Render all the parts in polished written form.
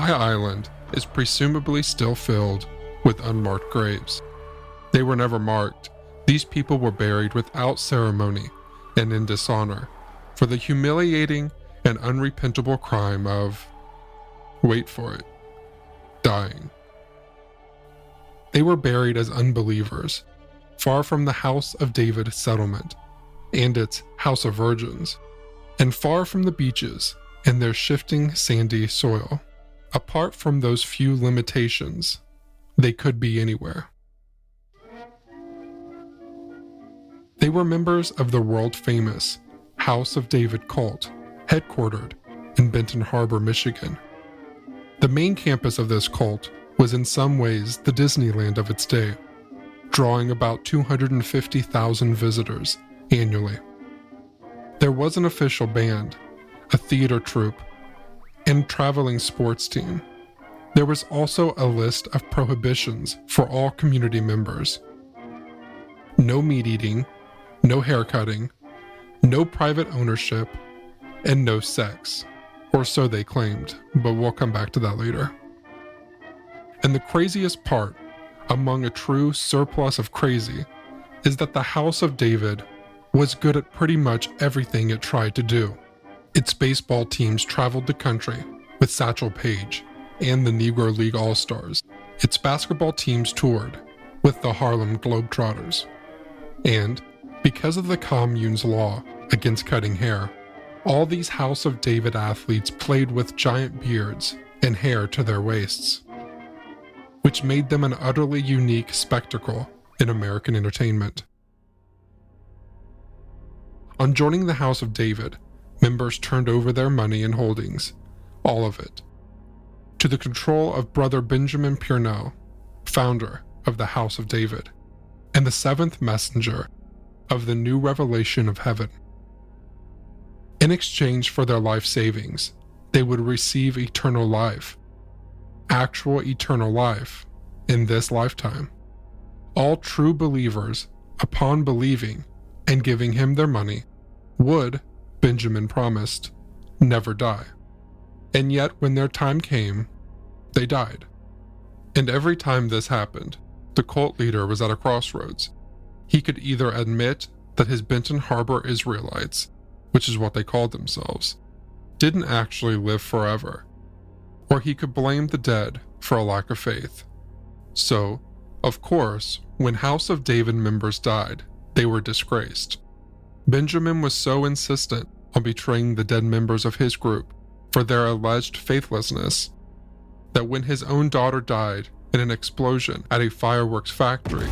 High Island is presumably still filled with unmarked graves. They were never marked. These people were buried without ceremony and in dishonor for the humiliating and unrepentable crime of, wait for it, dying. They were buried as unbelievers, far from the House of David settlement and its House of Virgins, and far from the beaches and their shifting sandy soil. Apart from those few limitations, they could be anywhere. They were members of the world-famous House of David cult, headquartered in Benton Harbor, Michigan. The main campus of this cult was in some ways the Disneyland of its day, drawing about 250,000 visitors annually. There was an official band, a theater troupe, and traveling sports team. There was also a list of prohibitions for all community members. No meat eating, no haircutting, no private ownership, and no sex. Or so they claimed, but we'll come back to that later. And the craziest part, among a true surplus of crazy, is that the House of David was good at pretty much everything it tried to do. Its baseball teams traveled the country with Satchel Paige and the Negro League All-Stars. Its basketball teams toured with the Harlem Globetrotters. And, because of the commune's law against cutting hair, all these House of David athletes played with giant beards and hair to their waists, which made them an utterly unique spectacle in American entertainment. On joining the House of David, members turned over their money and holdings, all of it, to the control of Brother Benjamin Purnell, founder of the House of David, and the seventh messenger of the new revelation of heaven. In exchange for their life savings, they would receive eternal life, actual eternal life, in this lifetime. All true believers, upon believing and giving him their money, would, Benjamin promised, never die. And yet when their time came, they died. And every time this happened, the cult leader was at a crossroads. He could either admit that his Benton Harbor Israelites, which is what they called themselves, didn't actually live forever, or he could blame the dead for a lack of faith. So, of course, when House of David members died, they were disgraced. Benjamin was so insistent on betraying the dead members of his group for their alleged faithlessness that when his own daughter died in an explosion at a fireworks factory,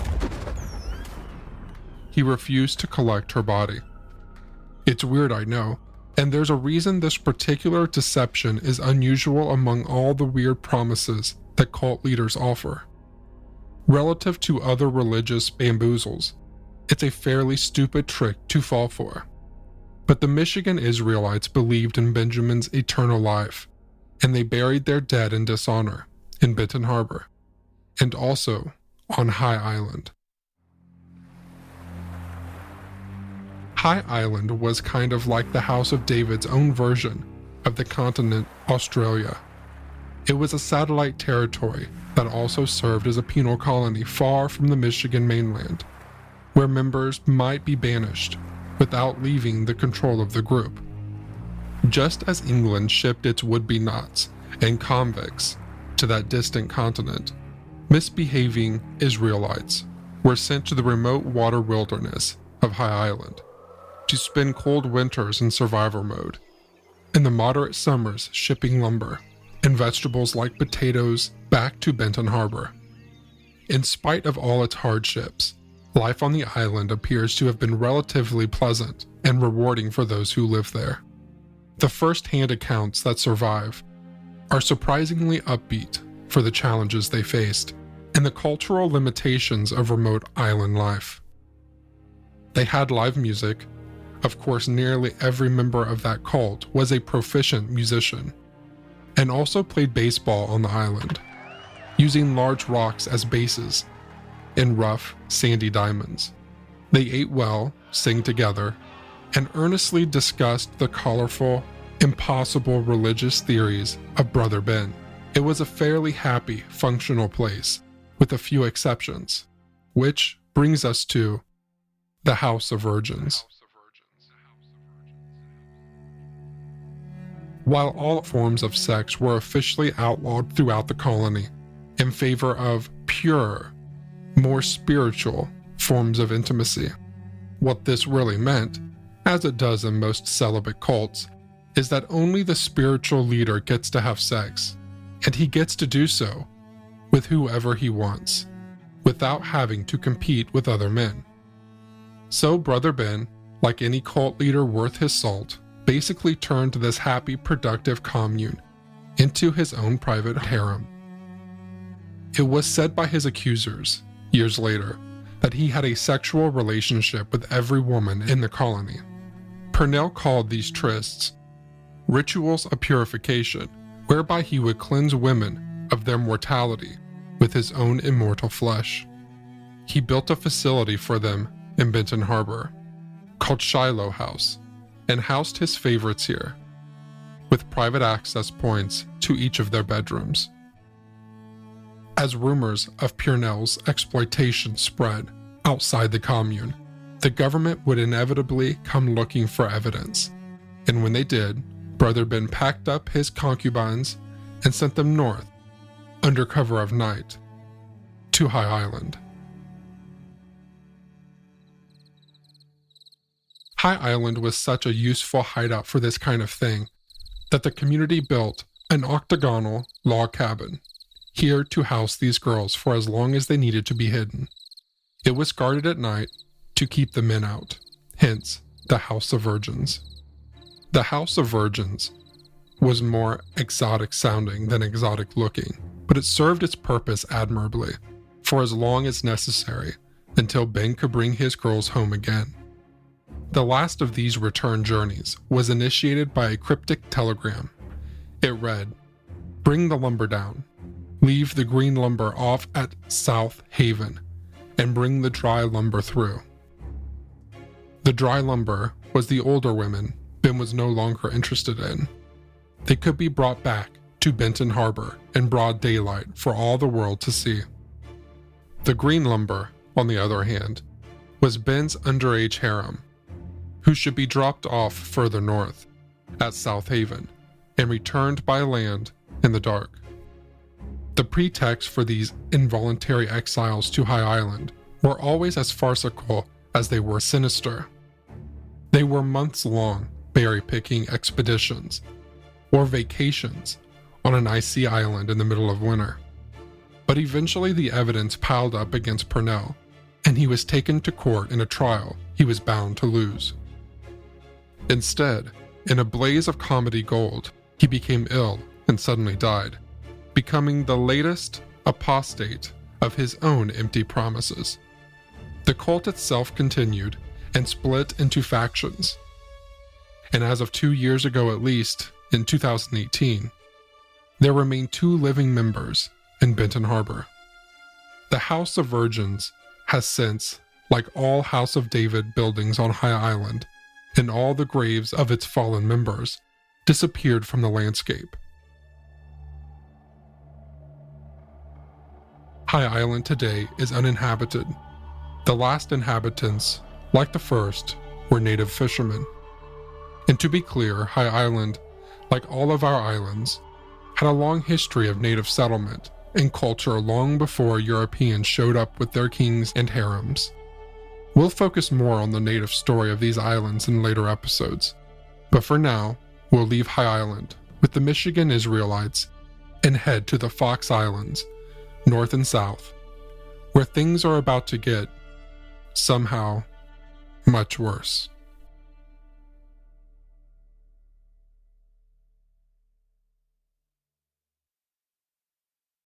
he refused to collect her body. It's weird, I know, and there's a reason this particular deception is unusual among all the weird promises that cult leaders offer. Relative to other religious bamboozles, it's a fairly stupid trick to fall for. But the Michigan Israelites believed in Benjamin's eternal life, and they buried their dead in dishonor in Benton Harbor, and also on High Island. High Island was kind of like the House of David's own version of the continent Australia. It was a satellite territory that also served as a penal colony far from the Michigan mainland, where members might be banished without leaving the control of the group. Just as England shipped its would-be Knots and convicts to that distant continent, misbehaving Israelites were sent to the remote water wilderness of High Island to spend cold winters in survivor mode, and the moderate summers shipping lumber and vegetables like potatoes back to Benton Harbor. In spite of all its hardships, life on the island appears to have been relatively pleasant and rewarding for those who live there. The first-hand accounts that survive are surprisingly upbeat for the challenges they faced and the cultural limitations of remote island life. They had live music. Of course, nearly every member of that cult was a proficient musician, and also played baseball on the island, using large rocks as bases and rough, sandy diamonds. They ate well, sang together, and earnestly discussed the colorful, impossible religious theories of Brother Ben. It was a fairly happy, functional place, with a few exceptions, which brings us to the House of Virgins. While all forms of sex were officially outlawed throughout the colony in favor of pure, more spiritual forms of intimacy, what this really meant, as it does in most celibate cults, is that only the spiritual leader gets to have sex, and he gets to do so with whoever he wants, without having to compete with other men. So Brother Ben, like any cult leader worth his salt, basically turned this happy, productive commune into his own private harem. It was said by his accusers, years later, that he had a sexual relationship with every woman in the colony. Purnell called these trysts rituals of purification, whereby he would cleanse women of their mortality with his own immortal flesh. He built a facility for them in Benton Harbor, called Shiloh House, and housed his favorites here, with private access points to each of their bedrooms. As rumors of Purnell's exploitation spread outside the commune, the government would inevitably come looking for evidence, and when they did, Brother Ben packed up his concubines and sent them north, under cover of night, to High Island. High Island was such a useful hideout for this kind of thing that the community built an octagonal log cabin here to house these girls for as long as they needed to be hidden. It was guarded at night to keep the men out, hence the House of Virgins. The House of Virgins was more exotic sounding than exotic looking, but it served its purpose admirably for as long as necessary until Ben could bring his girls home again. The last of these return journeys was initiated by a cryptic telegram. It read, "Bring the lumber down. Leave the green lumber off at South Haven, and bring the dry lumber through." The dry lumber was the older women Ben was no longer interested in. They could be brought back to Benton Harbor in broad daylight for all the world to see. The green lumber, on the other hand, was Ben's underage harem, who should be dropped off further north, at South Haven, and returned by land in the dark. The pretext for these involuntary exiles to High Island were always as farcical as they were sinister. They were months-long berry-picking expeditions, or vacations on an icy island in the middle of winter. But eventually the evidence piled up against Purnell, and he was taken to court in a trial he was bound to lose. Instead, in a blaze of comedy gold, he became ill and suddenly died, becoming the latest apostate of his own empty promises. The cult itself continued and split into factions. And as of 2 years ago at least, in 2018, there remain 2 living members in Benton Harbor. The House of Virgins has since, like all House of David buildings on High Island, and all the graves of its fallen members, disappeared from the landscape. High Island today is uninhabited. The last inhabitants, like the first, were native fishermen. And to be clear, High Island, like all of our islands, had a long history of native settlement and culture long before Europeans showed up with their kings and harems. We'll focus more on the native story of these islands in later episodes, but for now, we'll leave High Island with the Michigan Israelites and head to the Fox Islands, north and south, where things are about to get, somehow, much worse.